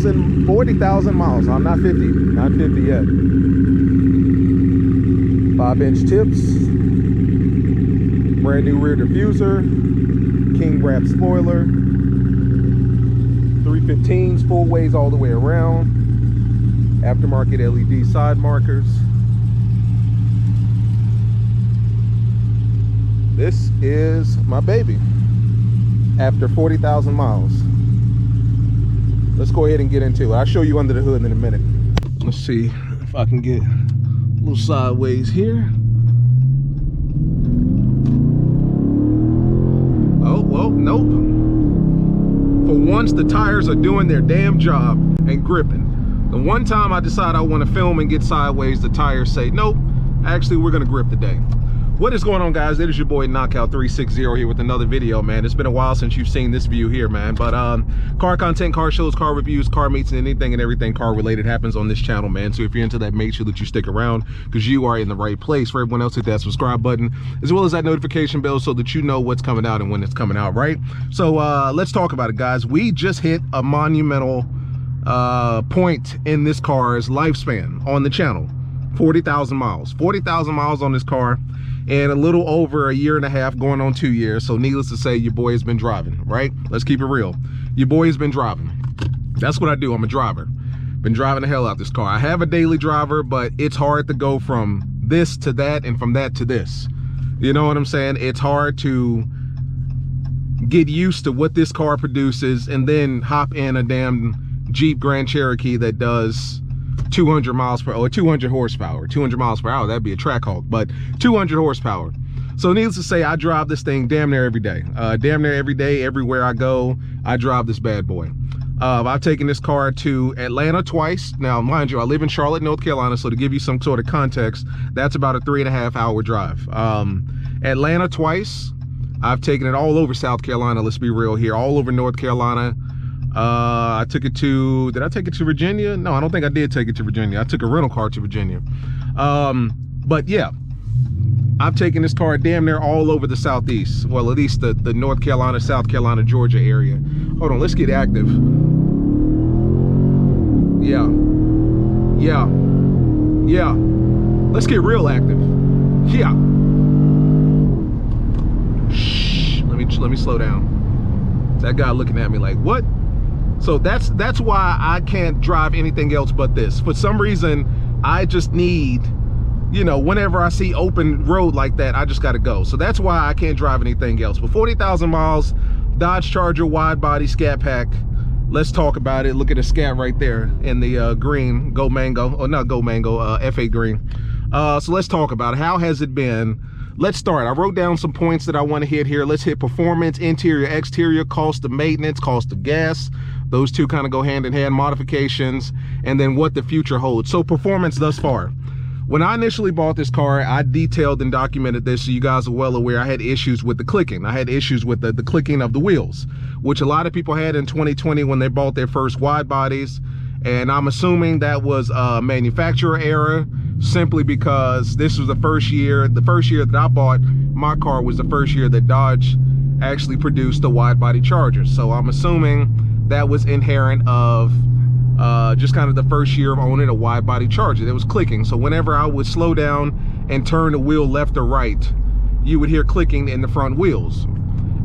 $40,000 miles. I'm not 50 yet. 5-inch tips, brand new rear diffuser, king wrap spoiler, 315s full ways all the way around, aftermarket LED side markers. This is my baby after 40,000 miles. Let's go ahead and get into it. I'll show you under the hood in a minute. Let's see if I can get a little sideways here. Oh, well, nope. For once, the tires are doing their damn job and gripping. The one time I decide I want to film and get sideways, the tires say, nope, actually, we're going to grip today. What is going on, guys? It is your boy Knockout360 here with another video, man. It's been a while since you've seen this view here, man. But car content, car shows, car reviews, car meets, and anything and everything car related happens on this channel, man. So if you're into that, make sure that you stick around because you are in the right place. For everyone else, hit that subscribe button as well as that notification bell so that you know what's coming out and when it's coming out, right? So let's talk about it, guys. We just hit a monumental point in this car's lifespan on the channel. 40,000 miles. 40,000 miles on this car. And a little over a year and a half, going on 2 years. So needless to say, your boy has been driving, right? Let's keep it real. Your boy has been driving. That's what I do. I'm a driver. Been driving the hell out this car. I have a daily driver, but it's hard to go from this to that and from that to this. You know what I'm saying? It's hard to get used to what this car produces and then hop in a damn Jeep Grand Cherokee that does 200 miles per hour, or 200 horsepower. 200 miles per hour, that'd be a track hawk, but 200 horsepower. So needless to say, I drive this thing damn near every day. Damn near every day, everywhere I go, I drive this bad boy. I've taken this car to Atlanta twice. Now, mind you, I live in Charlotte, North Carolina, so to give you some sort of context, that's about a 3.5 hour drive. Atlanta twice. I've taken it all over South Carolina, let's be real here, all over North Carolina. I took it to, did I take it to Virginia? No, I don't think I did take it to Virginia. I took a rental car to Virginia. But yeah, I've taken this car damn near all over the Southeast. Well, at least the North Carolina, South Carolina, Georgia area. Hold on, let's get active. Yeah. Let's get real active. Yeah. Shh, let me slow down. That guy looking at me like, what? So that's why I can't drive anything else but this. For some reason, I just need, you know, whenever I see open road like that, I just got to go. So that's why I can't drive anything else. But 40,000 miles, Dodge Charger wide body Scat pack. Let's talk about it. Look at the Scat right there in the green, Go Mango, or not Go Mango, F8 green. So let's talk about it. How has it been? Let's start. I wrote down some points that I want to hit here. Let's hit performance, interior, exterior, cost of maintenance, cost of gas. Those two kind of go hand in hand, modifications, and then what the future holds. So performance thus far. When I initially bought this car, I detailed and documented this, so you guys are well aware I had issues with the clicking. I had issues with the clicking of the wheels, which a lot of people had in 2020 when they bought their first wide bodies. And I'm assuming that was a manufacturer error, simply because this was the first year that I bought my car was the first year that Dodge actually produced the wide body Charger. So I'm assuming that was inherent of just kind of the first year of owning a wide body Charger. It was clicking. So whenever I would slow down and turn the wheel left or right, you would hear clicking in the front wheels.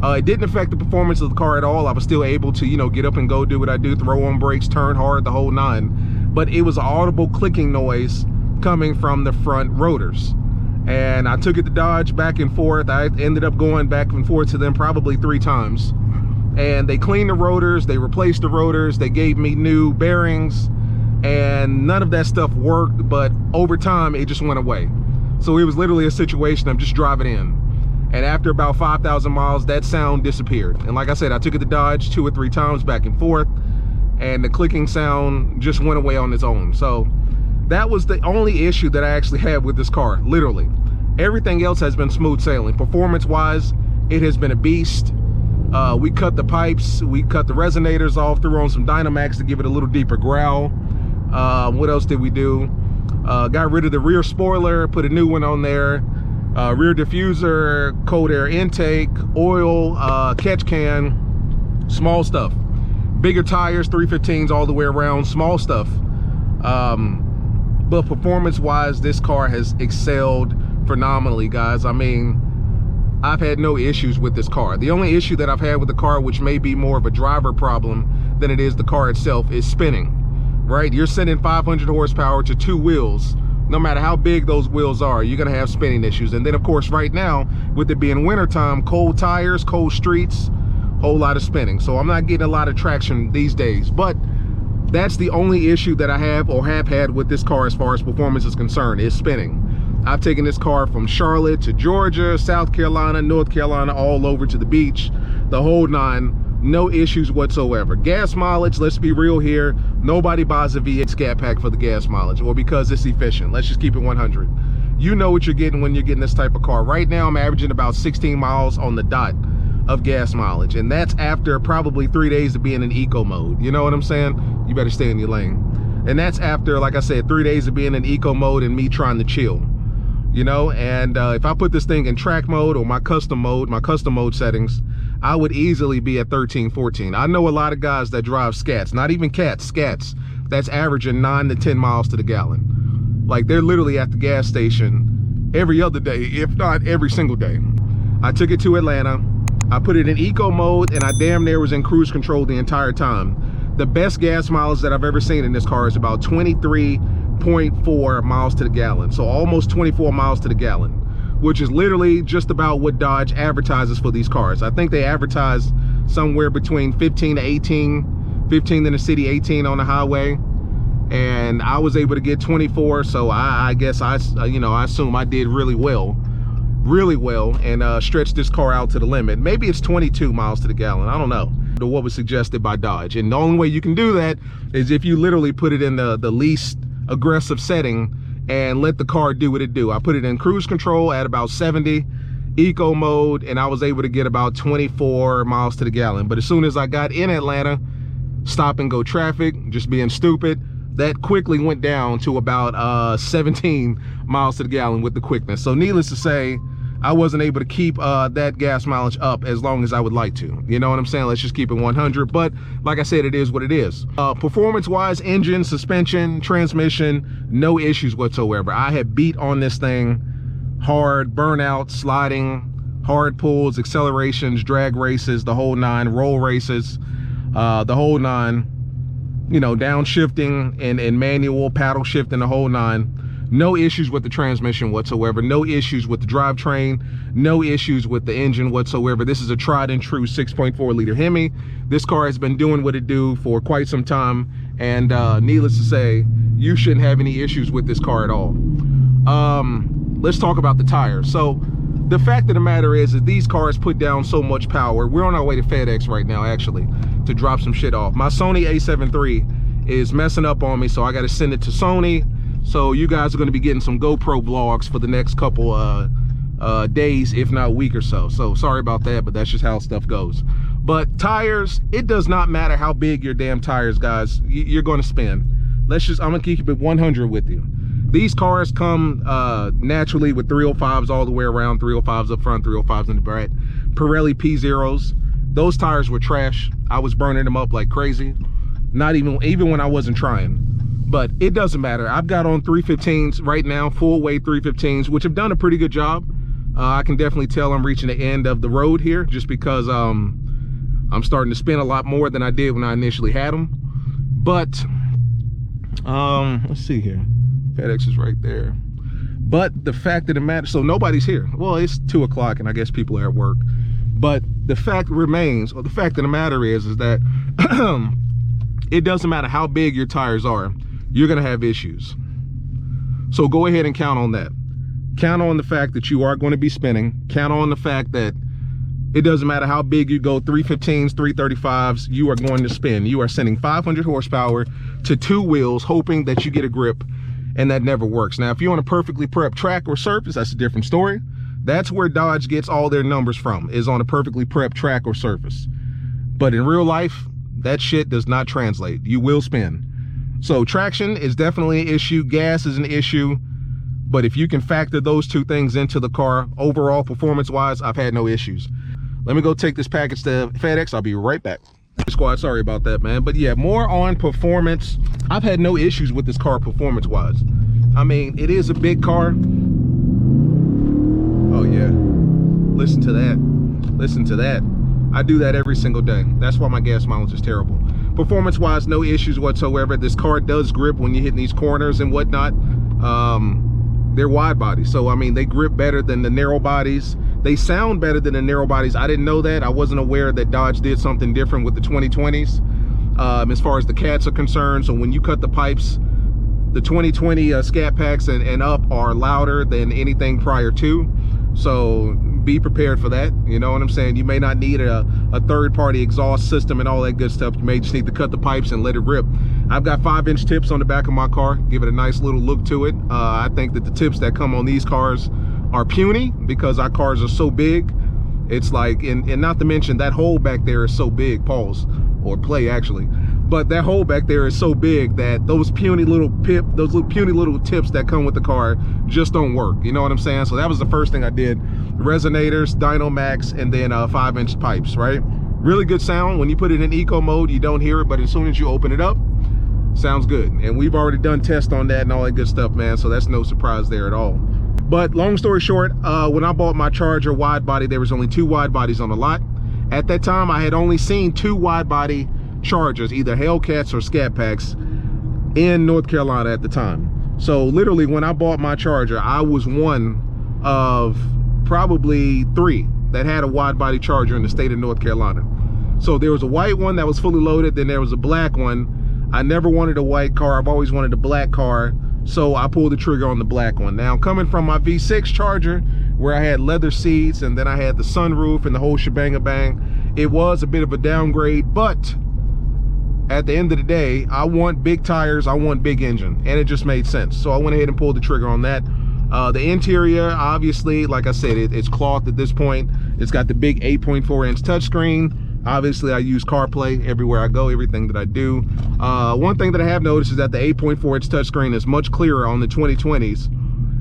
It didn't affect the performance of the car at all. I was still able to, you know, get up and go do what I do, throw on brakes, turn hard, the whole nine. But it was an audible clicking noise coming from the front rotors. And I took it to Dodge back and forth. I ended up going back and forth to them probably 3 times. And they cleaned the rotors, they replaced the rotors, they gave me new bearings, and none of that stuff worked, but over time it just went away. So it was literally a situation of just driving in. And after about 5,000 miles, that sound disappeared. And like I said, I took it to Dodge 2 or 3 times back and forth, and the clicking sound just went away on its own. So that was the only issue that I actually had with this car, literally. Everything else has been smooth sailing. Performance-wise, it has been a beast. We cut the pipes, we cut the resonators off, threw on some Dynamax to give it a little deeper growl. What else did we do? Got rid of the rear spoiler, put a new one on there. rear diffuser, cold air intake, oil, catch can, small stuff. Bigger tires, 315s all the way around, small stuff. But performance-wise, this car has excelled phenomenally, guys. I mean, I've had no issues with this car. The only issue that I've had with the car, which may be more of a driver problem than it is the car itself, is spinning, right? You're sending 500 horsepower to 2 wheels. No matter how big those wheels are, you're gonna have spinning issues. And then of course, right now, with it being wintertime, cold tires, cold streets, whole lot of spinning. So I'm not getting a lot of traction these days, but that's the only issue that I have or have had with this car as far as performance is concerned, is spinning. I've taken this car from Charlotte to Georgia, South Carolina, North Carolina, all over to the beach, the whole 9. No issues whatsoever. Gas mileage, let's be real here. Nobody buys a V8 Scat Pack for the gas mileage or because it's efficient. Let's just keep it 100. You know what you're getting when you're getting this type of car. Right now, I'm averaging about 16 miles on the dot of gas mileage. And that's after probably 3 days of being in eco mode. You know what I'm saying? You better stay in your lane. And that's after, like I said, 3 days of being in eco mode and me trying to chill. You know, and if I put this thing in track mode or my custom mode settings, I would easily be at 13, 14. I know a lot of guys that drive Scats, not even Scats, that's averaging 9 to 10 miles to the gallon. Like, they're literally at the gas station every other day, if not every single day. I took it to Atlanta, I put it in eco mode, and I damn near was in cruise control the entire time. The best gas mileage that I've ever seen in this car is about 23.4 miles to the gallon. So almost 24 miles to the gallon, which is literally just about what Dodge advertises for these cars. I think they advertise somewhere between 15 to 18, 15 in the city, 18 on the highway. And I was able to get 24, so I guess I assume I did really well, and stretched this car out to the limit. Maybe it's 22 miles to the gallon, I don't know. What was suggested by Dodge. And the only way you can do that is if you literally put it in the least aggressive setting and let the car do what it do. I put it in cruise control at about 70, eco mode, and I was able to get about 24 miles to the gallon. But as soon as I got in Atlanta, stop and go traffic, just being stupid, that quickly went down to about 17 miles to the gallon with the quickness. So needless to say, I wasn't able to keep that gas mileage up as long as I would like to. You know what I'm saying? Let's just keep it 100. But like I said, it is what it is. Performance-wise, engine, suspension, transmission, no issues whatsoever. I have beat on this thing hard, burnout, sliding, hard pulls, accelerations, drag races, the whole 9, roll races, the whole 9. You know, downshifting and manual, paddle shifting, the whole 9. No issues with the transmission whatsoever. No issues with the drivetrain. No issues with the engine whatsoever. This is a tried and true 6.4 liter Hemi. This car has been doing what it do for quite some time. And needless to say, you shouldn't have any issues with this car at all. Let's talk about the tires. So the fact of the matter is that these cars put down so much power. We're on our way to FedEx right now, actually, to drop some shit off. My Sony A7 III is messing up on me, so I got to send it to Sony. So you guys are going to be getting some GoPro vlogs for the next couple days, if not week or so. So sorry about that, but that's just how stuff goes. But tires, it does not matter how big your damn tires, guys. You're going to spin. I'm going to keep it 100 with you. These cars come naturally with 305s all the way around, 305s up front, 305s in the back. Pirelli P0s. Those tires were trash. I was burning them up like crazy. Not even when I wasn't trying. But it doesn't matter. I've got on 315s right now, full weight 315s, which have done a pretty good job. I can definitely tell I'm reaching the end of the road here, just because I'm starting to spin a lot more than I did when I initially had them. But let's see here. FedEx is right there. But the fact of the matter, so nobody's here. Well, it's 2 o'clock and I guess people are at work. But the fact remains, or the fact of the matter is that it doesn't matter how big your tires are, you're gonna have issues. So go ahead and count on that. Count on the fact that you are going to be spinning. Count on the fact that it doesn't matter how big you go, 315s, 335s, you are going to spin. You are sending 500 horsepower to 2 wheels, hoping that you get a grip, and that never works. Now, if you're on a perfectly prepped track or surface, that's a different story. That's where Dodge gets all their numbers from, is on a perfectly prepped track or surface. But in real life, that shit does not translate. You will spin. So traction is definitely an issue. Gas is an issue. But if you can factor those two things into the car, overall performance wise, I've had no issues. Let me go take this package to FedEx. I'll be right back. Squad, sorry about that, man. But yeah, more on performance. I've had no issues with this car performance wise. I mean, it is a big car. Oh yeah, listen to that. Listen to that. I do that every single day. That's why my gas mileage is terrible. Performance wise, no issues whatsoever. This car does grip when you hit these corners and whatnot. They're wide bodies, so I mean, they grip better than the narrow bodies. They sound better than the narrow bodies. I didn't know that. I wasn't aware that Dodge did something different with the 2020s as far as the Cats are concerned. So when you cut the pipes, the 2020 Scat packs and up are louder than anything prior to. So be prepared for that. You know what I'm saying? You may not need a third-party exhaust system and all that good stuff. You may just need to cut the pipes and let it rip. I've got 5-inch tips on the back of my car. Give it a nice little look to it. I think that the tips that come on these cars are puny because our cars are so big. It's like, and not to mention that hole back there is so big, pause, or play actually. But that hole back there is so big that those puny little tips that come with the car just don't work. You know what I'm saying? So that was the first thing I did. Resonators, Dyno Max, and then 5-inch pipes, right? Really good sound. When you put it in eco mode, you don't hear it, but as soon as you open it up, sounds good. And we've already done tests on that and all that good stuff, man. So that's no surprise there at all. But long story short, when I bought my Charger wide body, there was only 2 wide bodies on the lot. At that time, I had only seen 2 wide body Chargers, either Hellcats or Scat packs, in North Carolina at the time. So literally when I bought my Charger, I was one of probably 3 that had a wide body Charger in the state of North Carolina. So there was a white one that was fully loaded, then there was a black one. I never wanted a white car, I've always wanted a black car, so I pulled the trigger on the black one. Now coming from my V6 Charger, where I had leather seats and then I had the sunroof and the whole shebang bang, it was a bit of a downgrade, but at the end of the day, I want big tires, I want big engine, and it just made sense. So I went ahead and pulled the trigger on that. The interior, obviously, like I said, it's cloth at this point. It's got the big 8.4-inch touchscreen. Obviously, I use CarPlay everywhere I go, everything that I do. One thing that I have noticed is that the 8.4-inch touchscreen is much clearer on the 2020s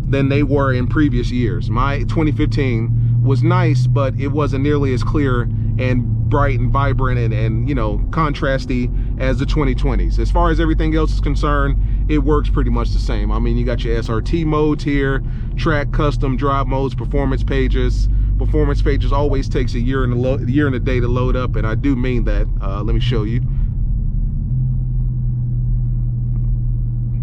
than they were in previous years. My 2015 was nice, but it wasn't nearly as clear and bright and vibrant and you know, contrasty as the 2020s. As far as everything else is concerned, it works pretty much the same. I mean, you got your SRT modes here, track, custom, drive modes, performance pages. Performance pages always takes a year and a day to load up, and I do mean that. Let me show you.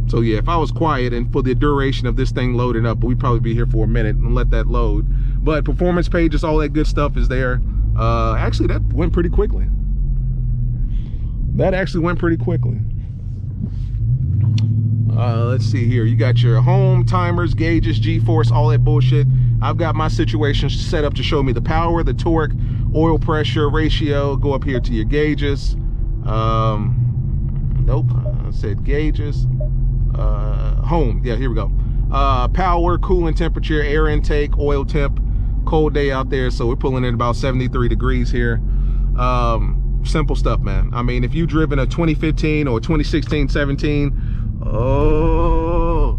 So yeah, if I was quiet and for the duration of this thing loading up, we'd probably be here for a minute and let that load. But performance pages, all that good stuff is there. Actually, that went pretty quickly. That actually went pretty quickly. Let's see here. You got your home, timers, gauges, G-force, all that bullshit. I've got my situation set up to show me the power, the torque, oil pressure ratio. Go up here to your gauges. Nope, I said gauges. Home, yeah, here we go. Power, coolant temperature, air intake, oil temp. Cold day out there, so we're pulling in about 73 degrees here. Simple stuff, man. I mean, if you've driven a 2015 or 2016, 17, oh,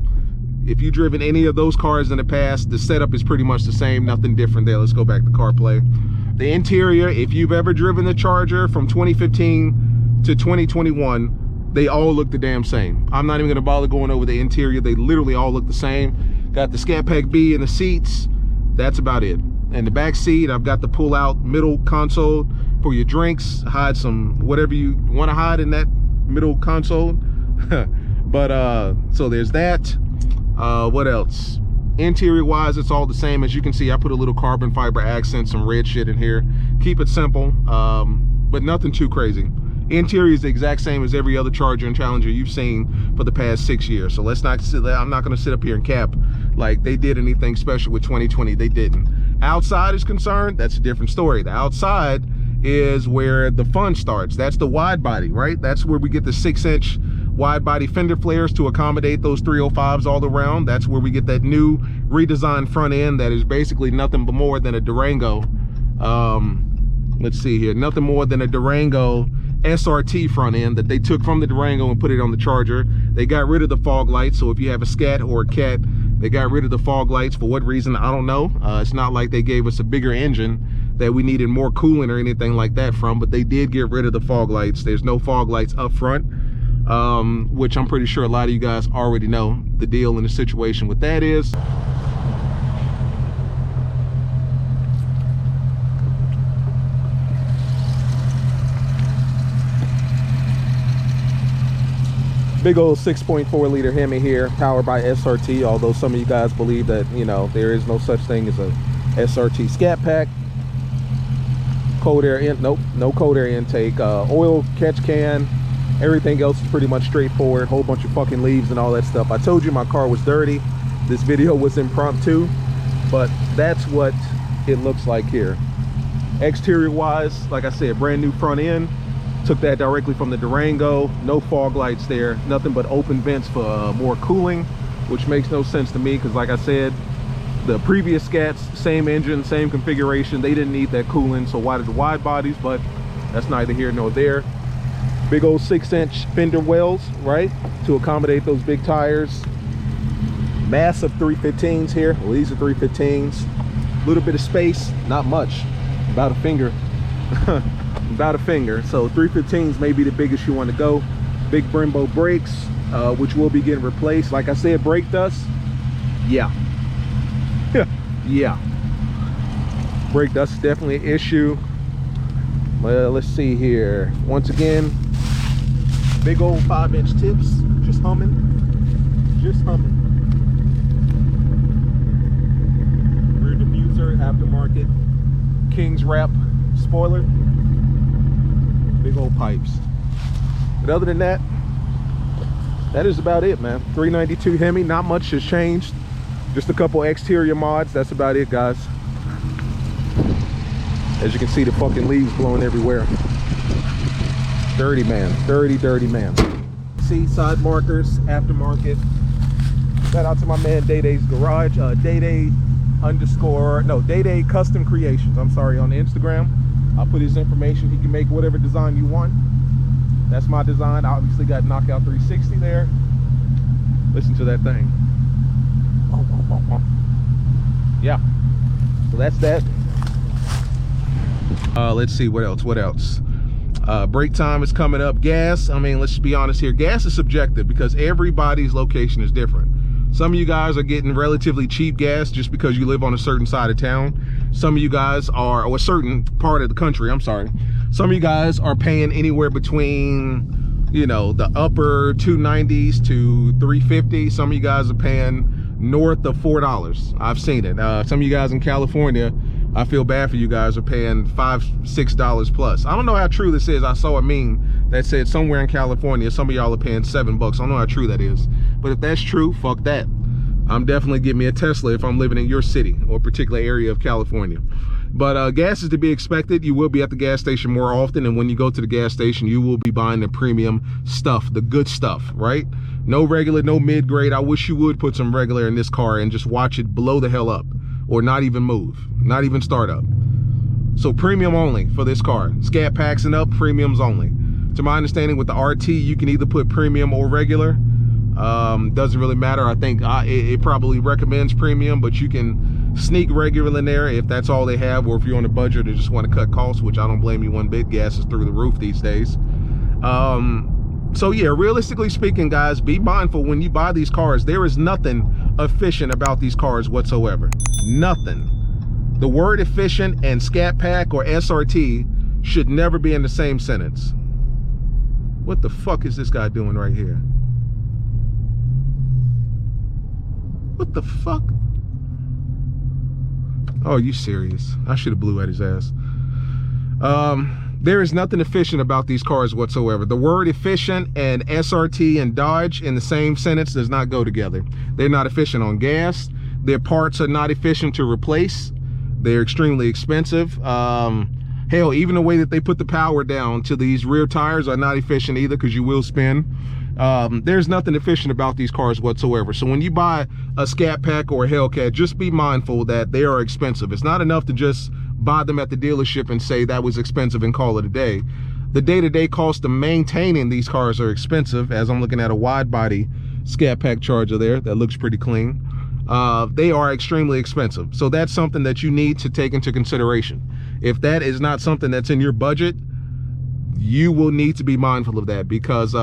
if you've driven any of those cars in the past, the setup is pretty much the same, nothing different there. Let's go back to CarPlay. The interior, if you've ever driven the Charger from 2015 to 2021, they all look the damn same. I'm not even gonna bother going over the interior. They literally all look the same. Got the Scat Pack B in the seats. That's about it. And the back seat, I've got the pull out middle console for your drinks, hide some whatever you want to hide in that middle console. But so there's that. What else? Interior wise, it's all the same. As you can see, I put a little carbon fiber accent, some red shit in here. Keep it simple, but nothing too crazy. Interior is the exact same as every other Charger and Challenger you've seen for the past 6 years. So let's not sit there. I'm not going to sit up here and cap like they did anything special with 2020. They didn't. Outside is concerned, that's a different story. The outside is where the fun starts. That's the wide body, right? That's where we get the 6-inch wide body fender flares to accommodate those 305s all around. That's where we get that new redesigned front end that is basically nothing but more than a Durango. Let's see here, nothing more than a Durango SRT front end that they took from the Durango and put it on the Charger. They got rid of the fog lights, so if you have a Scat or a Cat They got rid of the fog lights. For what reason, I don't know. It's not like they gave us a bigger engine that we needed more cooling or anything like that from, but they did get rid of the fog lights. There's no fog lights up front, which I'm pretty sure a lot of you guys already know the deal and the situation with that is. Big old 6.4 liter Hemi here, powered by SRT, although some of you guys believe that, you know, there is no such thing as a SRT Scat Pack. Cold air in, nope, no cold air intake. Oil catch can, everything else is pretty much straightforward. Whole bunch of fucking leaves and all that stuff. I told you my car was dirty. This video was impromptu, but that's what it looks like here. Exterior wise, like I said, brand new front end. Took that directly from the Durango. No fog lights there, nothing but open vents for more cooling, which makes no sense to me because, like I said, the previous Scats, same engine, same configuration, they didn't need that cooling. So why did the wide bodies? But that's neither here nor there. Big old 6-inch fender wells, right, to accommodate those big tires. Massive 315s here. Well, these are 315s. A little bit of space, not much, about a finger. About a finger. So 315s may be the biggest you want to go. Big Brembo brakes, which will be getting replaced. Like I said, brake dust, yeah. Yeah, brake dust is definitely an issue. Well, let's see here. Once again, big old 5-inch tips, just humming, just humming. Rear diffuser, aftermarket King's wrap spoiler. Big old pipes. But other than that, that is about it, man. 392 Hemi, not much has changed. Just a couple exterior mods, that's about it, guys. As you can see, the fucking leaves blowing everywhere. Dirty man, dirty man. See, side markers, aftermarket. Shout out to my man Day Day's Garage, Day Day Custom Creations, I'm sorry, on the Instagram. I'll put his information. He can make whatever design you want. That's my design. I obviously got Knockout 360 there. Listen to that thing. Yeah. So that's that. Let's see, what else? Break time is coming up. Gas, I mean, let's be honest here. Gas is subjective because everybody's location is different. Some of you guys are getting relatively cheap gas just because you live on a certain side of town. Some of you guys are, or a certain part of the country, I'm sorry. Some of you guys are paying anywhere between, you know, the upper 290s to 350. Some of you guys are paying north of $4. I've seen it. Some of you guys in California, I feel bad for you guys, are paying $5, $6 plus. I don't know how true this is. I saw a meme that said somewhere in California, some of y'all are paying $7. I don't know how true that is. But if that's true, fuck that. I'm definitely getting me a Tesla if I'm living in your city or particular area of California. But gas is to be expected. You will be at the gas station more often, and when you go to the gas station, you will be buying the premium stuff, the good stuff, right? No regular, no mid-grade. I wish you would put some regular in this car and just watch it blow the hell up, or not even move, not even start up. So premium only for this car. Scat packs and up, premiums only. To my understanding, with the RT, you can either put premium or regular. Doesn't really matter. I think it probably recommends premium, but you can sneak regular in there if that's all they have, or if you're on a budget or just want to cut costs, which I don't blame you one bit. Gas is through the roof these days. So yeah, realistically speaking, guys, be mindful when you buy these cars. There is nothing efficient about these cars whatsoever. Nothing. The word efficient and Scat Pack or SRT should never be in the same sentence. What the fuck is this guy doing right here? What the fuck? Oh, you serious? I should have blew at his ass. There is nothing efficient about these cars whatsoever. The word efficient and SRT and Dodge in the same sentence does not go together. They're not efficient on gas. Their parts are not efficient to replace. They're extremely expensive. Hell, even the way that they put the power down to these rear tires are not efficient either, because you will spin. There's nothing efficient about these cars whatsoever. So when you buy a Scat Pack or a Hellcat, just be mindful that they are expensive. It's not enough to just buy them at the dealership and say that was expensive and call it a day. The day-to-day cost of maintaining these cars are expensive, as I'm looking at a wide body Scat Pack Charger there that looks pretty clean. they are extremely expensive. So that's something that you need to take into consideration. If that is not something that's in your budget, you will need to be mindful of that, because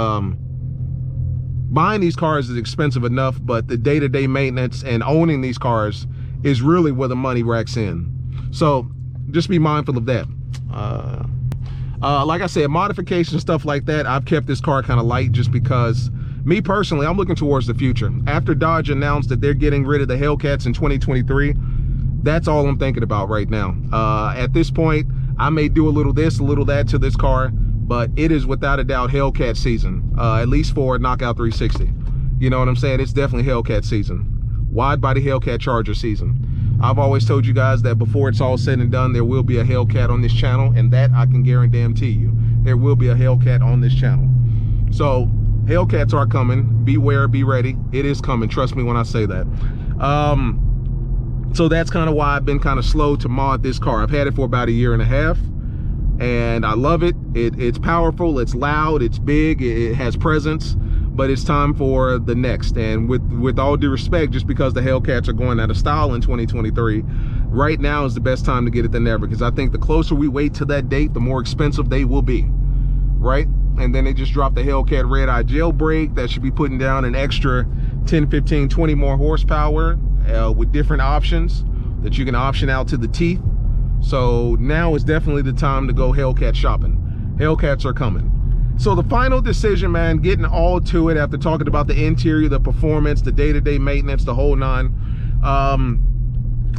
buying these cars is expensive enough, but the day-to-day maintenance and owning these cars is really where the money racks in. So just be mindful of that. Like I said, modification stuff like that, I've kept this car kind of light, just because me personally, I'm looking towards the future. After Dodge announced that they're getting rid of the Hellcats in 2023, that's all I'm thinking about right now. At this point, I may do a little this, a little that to this car, but it is without a doubt Hellcat season, at least for Knockout 360. You know what I'm saying? It's definitely Hellcat season. Wide body Hellcat Charger season. I've always told you guys that before it's all said and done, there will be a Hellcat on this channel, and that I can guarantee you. There will be a Hellcat on this channel. So Hellcats are coming. Beware, be ready. It is coming. Trust me when I say that. So that's kind of why I've been kind of slow to mod this car. I've had it for about 1.5 years, and I love it. It's powerful, it's loud, it's big, it has presence, but it's time for the next. And with all due respect, just because the Hellcats are going out of style in 2023, right now is the best time to get it than ever, because I think the closer we wait to that date, the more expensive they will be, right? And then they just dropped the Hellcat Red Eye jailbreak that should be putting down an extra 10, 15, 20 more horsepower with different options that you can option out to the teeth. So now is definitely the time to go Hellcat shopping. Hellcats are coming. So the final decision, man, getting all to it after talking about the interior, the performance, the day-to-day maintenance, the whole nine.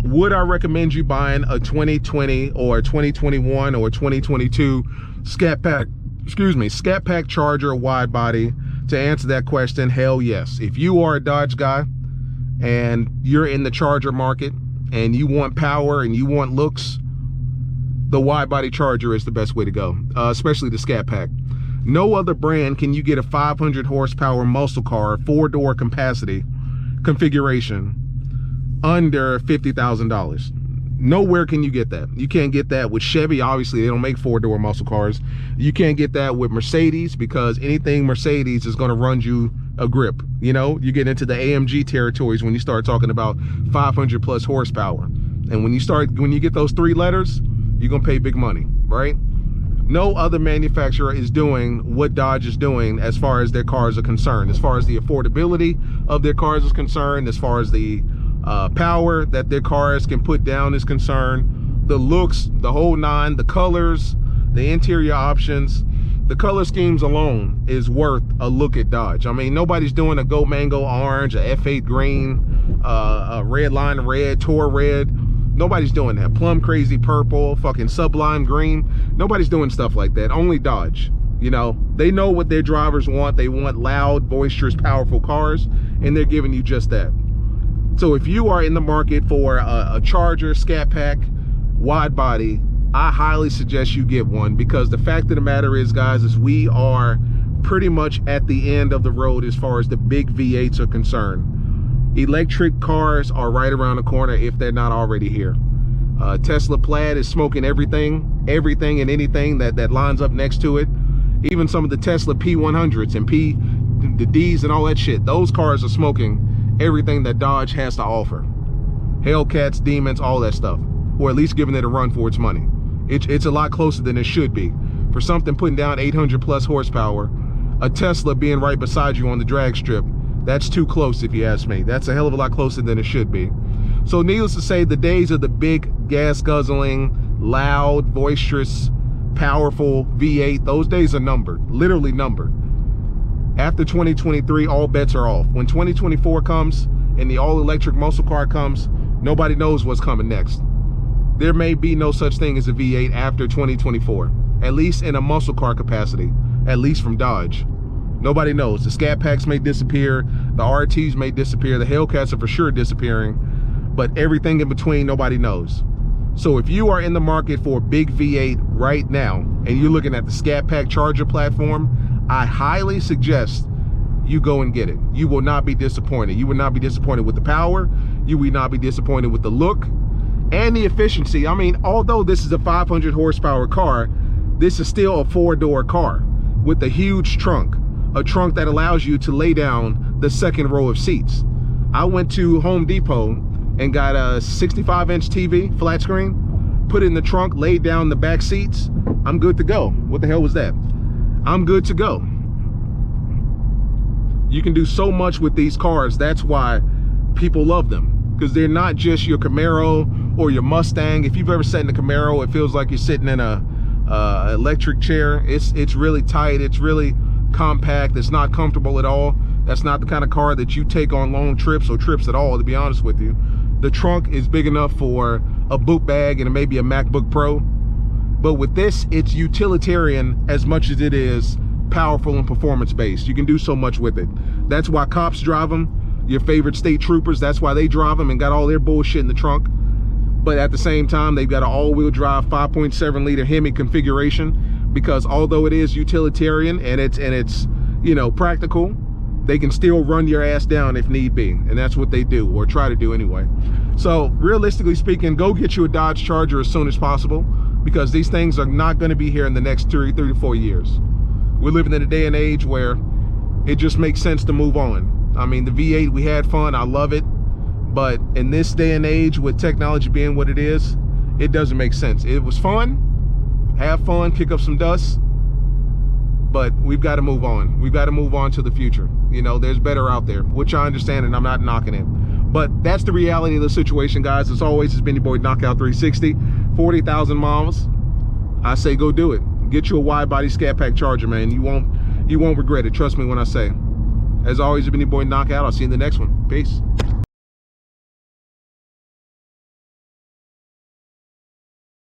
Would I recommend you buying a 2020 or 2021 or 2022 Scat Pack, Scat Pack Charger wide body? To answer that question, hell yes. If you are a Dodge guy and you're in the Charger market and you want power and you want looks, the wide body Charger is the best way to go, especially the Scat Pack. No other brand can you get a 500 horsepower muscle car, 4-door capacity configuration under $50,000. Nowhere can you get that. You can't get that with Chevy. Obviously, they don't make 4-door muscle cars. You can't get that with Mercedes, because anything Mercedes is going to run you a grip. You know, you get into the AMG territories when you start talking about 500 plus horsepower. And when you get those 3 letters, you're going to pay big money, right? No other manufacturer is doing what Dodge is doing as far as their cars are concerned, as far as the affordability of their cars is concerned, as far as the power that their cars can put down is concerned, the looks, the whole nine, the colors, the interior options. The color schemes alone is worth a look at Dodge. I mean, nobody's doing a Go Mango orange, a F8 green, a red line red, Tour red. Nobody's doing that. Plum crazy purple, fucking sublime green. Nobody's doing stuff like that. Only Dodge. You know, they know what their drivers want. They want loud, boisterous, powerful cars, and they're giving you just that. So if you are in the market for a Charger, Scat Pack, wide body, I highly suggest you get one, because the fact of the matter is, guys, is we are pretty much at the end of the road as far as the big V8s are concerned. Electric cars are right around the corner if they're not already here. Tesla Plaid is smoking everything and anything that lines up next to it. Even some of the Tesla P100s and the Ds and all that shit. Those cars are smoking everything that Dodge has to offer. Hellcats, Demons, all that stuff. Or at least giving it a run for its money. It's a lot closer than it should be. For something putting down 800 plus horsepower, a Tesla being right beside you on the drag strip, that's too close if you ask me. That's a hell of a lot closer than it should be. So needless to say, the days of the big gas guzzling, loud, boisterous, powerful V8, those days are numbered, literally numbered. After 2023, all bets are off. When 2024 comes and the all-electric muscle car comes, nobody knows what's coming next. There may be no such thing as a V8 after 2024, at least in a muscle car capacity, at least from Dodge. Nobody knows. The Scat Packs may disappear, the RTs may disappear, the Hellcats are for sure disappearing, but everything in between, nobody knows. So if you are in the market for a big V8 right now, and you're looking at the Scat Pack Charger platform, I highly suggest you go and get it. You will not be disappointed. You will not be disappointed with the power. You will not be disappointed with the look and the efficiency. I mean, although this is a 500 horsepower car, this is still a 4-door car with a huge trunk, a trunk that allows you to lay down the second row of seats. I went to Home Depot and got a 65-inch TV, flat screen, put it in the trunk, laid down the back seats. I'm good to go. What the hell was that? I'm good to go. You can do so much with these cars. That's why people love them, because they're not just your Camaro or your Mustang. If you've ever sat in a Camaro, it feels like you're sitting in a electric chair. It's really tight. It's really compact. It's not comfortable at all. That's not the kind of car that you take on long trips or trips at all, to be honest with you. The trunk is big enough for a book bag and maybe a MacBook Pro. But with this, it's utilitarian as much as it is powerful and performance based. You can do so much with it. That's why cops drive them. Your favorite state troopers, that's why they drive them and got all their bullshit in the trunk. But at the same time, they've got an all-wheel drive 5.7 liter Hemi configuration, because although it is utilitarian and it's you know, practical, they can still run your ass down if need be. And that's what they do, or try to do anyway. So realistically speaking, go get you a Dodge Charger as soon as possible, because these things are not going to be here in the next 3 to 4 years. We're living in a day and age where it just makes sense to move on. I mean, the V8, we had fun, I love it. But in this day and age, with technology being what it is, it doesn't make sense. It was fun, have fun, kick up some dust, but we've got to move on. We've got to move on to the future. You know, there's better out there, which I understand, and I'm not knocking it. But that's the reality of the situation, guys. As always, it's been your boy Knockout 360, 40,000 miles. I say go do it. Get you a wide body Scat Pack Charger, man. You won't regret it. Trust me when I say. As always, it's been your boy Knockout. I'll see you in the next one. Peace.